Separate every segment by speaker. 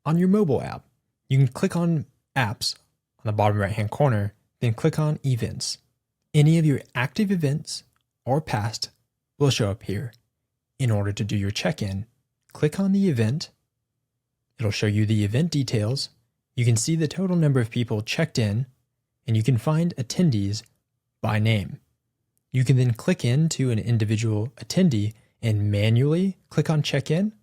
Speaker 1: on your mobile app. You can click on Apps on the bottom right-hand corner, then click on Events. Any of your active events or past will show up here. In order to do your check-in, click on the event. It'll show you the event details. You can see the total number of people checked in, and you can find attendees by name. You can then click into an individual attendee and manually click on check-in,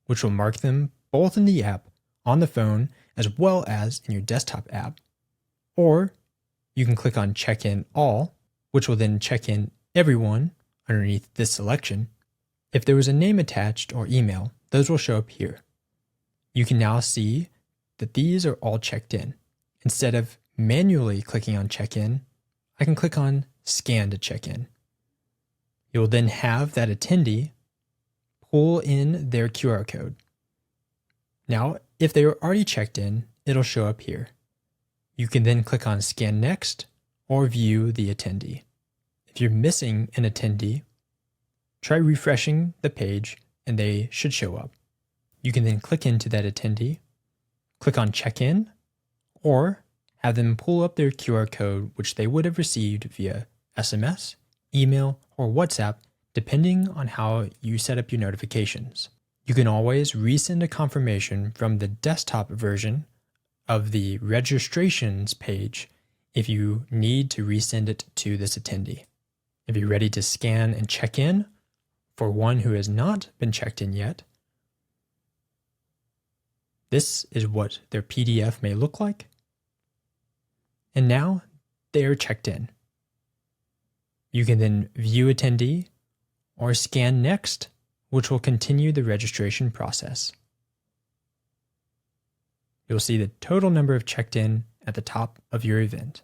Speaker 1: which will mark them both in the app, on the phone, as well as in your desktop app. Or you can click on check-in all, which will then check in everyone underneath this selection. If there was a name attached or email, those will show up here. You can now see that these are all checked in. Instead of manually clicking on check-in, I can click on scan to check in. You will then have that attendee pull in their QR code. Now, if they are already checked in, it'll show up here. You can then click on scan next or view the attendee. If you're missing an attendee, try refreshing the page and they should show up. You can then click into that attendee, click on check-in, or have them pull up their QR code, which they would have received via SMS, email, or WhatsApp, depending on how you set up your notifications. You can always resend a confirmation from the desktop version of the registrations page if you need to resend it to this attendee. If you're ready to scan and check in for one who has not been checked in yet, this is what their PDF may look like. And now they are checked in. You can then view attendee or scan next, which will continue the registration process. You'll see the total number of checked in at the top of your event.